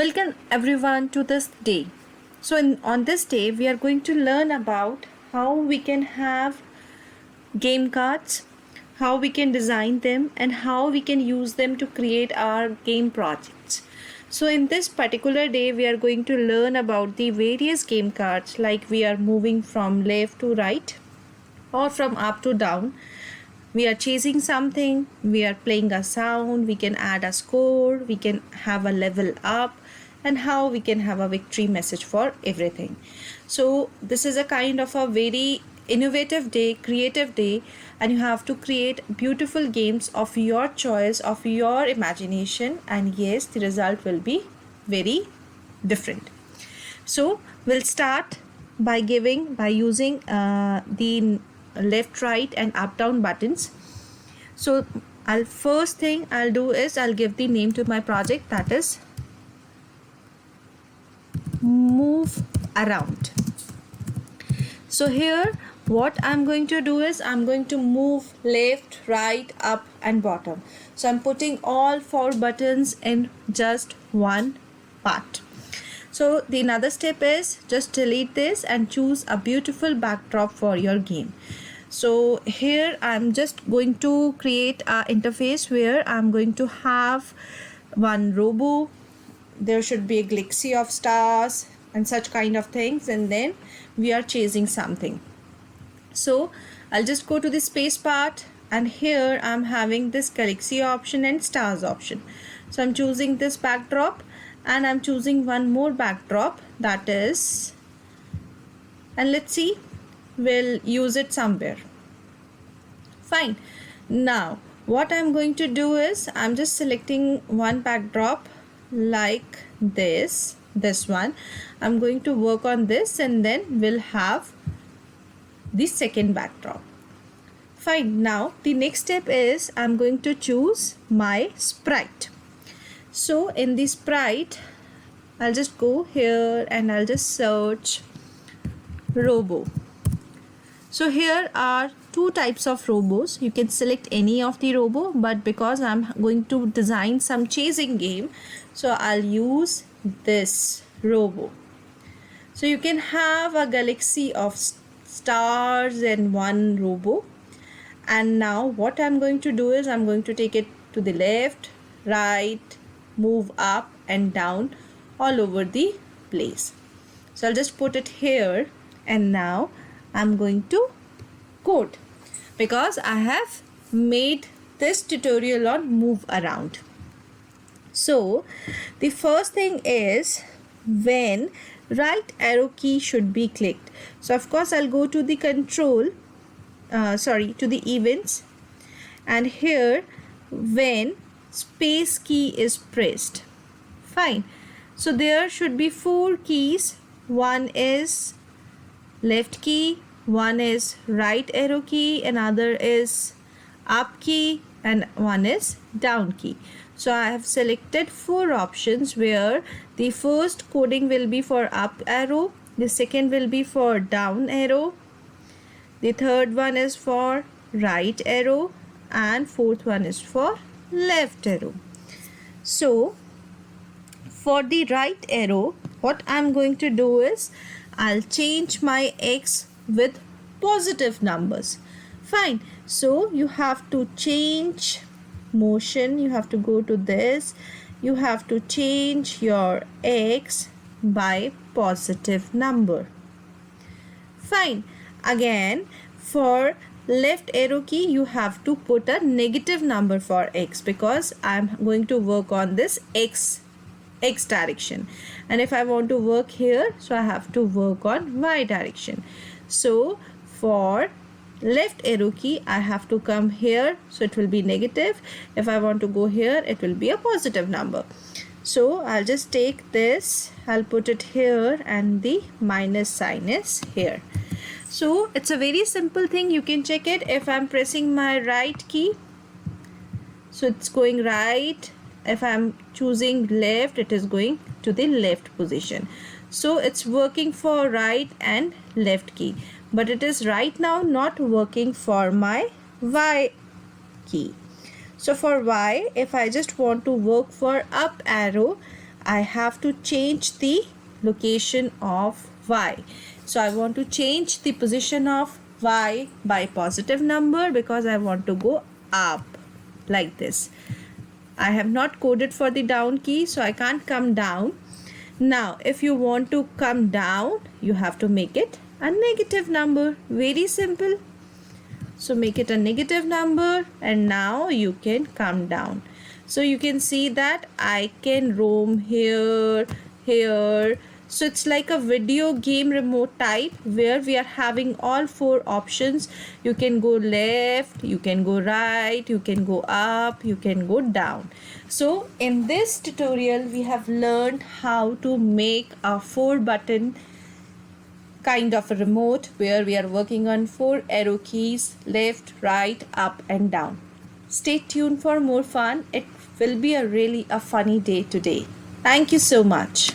Welcome everyone to this day. On this day, we are going to learn about how we can have game cards, how we can design them, and how we can use them to create our game projects. So, in this particular day, we are going to learn about the various game cards, like we are moving from left to right or from up to down. We are chasing something, we are playing a sound, we can add a score, we can have a level up, and how we can have a victory message for everything. So this is a kind of a very innovative day, creative day, and you have to create beautiful games of your choice, of your imagination, and yes, the result will be very different. So we'll start by using the left, right, and up down buttons. So first thing I'll do is I'll give the name to my project, that is move around. So here what I'm going to do is I'm going to move left, right, up, and bottom. So I'm putting all 4 buttons in just one part. So the another step is just delete this and choose a beautiful backdrop for your game. So here I'm just going to create an interface where I'm going to have one robo. There should be a galaxy of stars and such kind of things, and then we are chasing something. So I'll just go to the space part, and here I'm having this galaxy option and stars option. So I'm choosing this backdrop, and I'm choosing one more backdrop, that is, and let's see, we'll use it somewhere. Fine. Now what I'm going to do is I'm just selecting one backdrop like this one. I'm going to work on this, and then we'll have the second backdrop. Fine. Now the next step is I'm going to choose my sprite. So in the sprite, I'll just go here and I'll just search robo. So here are 2 types of robos. You can select any of the robo, but because I'm going to design some chasing game, so I'll use this robo. So you can have a galaxy of stars and one robo. And now what I'm going to do is I'm going to take it to the left, right, move up and down all over the place. So I'll just put it here, and now I'm going to code because I have made this tutorial on move around. So the first thing is when right arrow key should be clicked. So of course I'll go to the to the events, and here when space key is pressed. Fine. So there should be 4 keys. One is left key, one is right arrow key, another is up key, and one is down key. So I have selected 4 options where the first coding will be for up arrow, the second will be for down arrow, the third one is for right arrow, and fourth one is for left arrow. So for the right arrow, what I'm going to do is I'll change my X with positive numbers. Fine. So you have to change motion, you have to go to this, you have to change your X by positive number. Fine. Again, for left arrow key you have to put a negative number for X because I'm going to work on this X direction, and if I want to work here, so I have to work on Y direction. So for left arrow key I have to come here, so it will be negative. If I want to go here, it will be a positive number. So I'll just take this, I'll put it here, and the minus sign is here. So it's a very simple thing. You can check it. If I'm pressing my right key, so it's going right. If I'm choosing left, it is going to the left position. So it's working for right and left key, but it is right now not working for my Y key. So for Y, if I just want to work for up arrow, I have to change the location of y. So I want to change the position of y by positive number because I want to go up like this. I have not coded for the down key, so I can't come down. Now, if you want to come down, you have to make it a negative number. Very simple. So make it a negative number and now you can come down. So you can see that I can roam here, here. So it's like a video game remote type where we are having all four options. You can go left, you can go right, you can go up, you can go down. So in this tutorial we have learned how to make a 4-button kind of a remote where we are working on 4 arrow keys: left, right, up and down. Stay tuned for more fun. It will be a really funny day today. Thank you so much.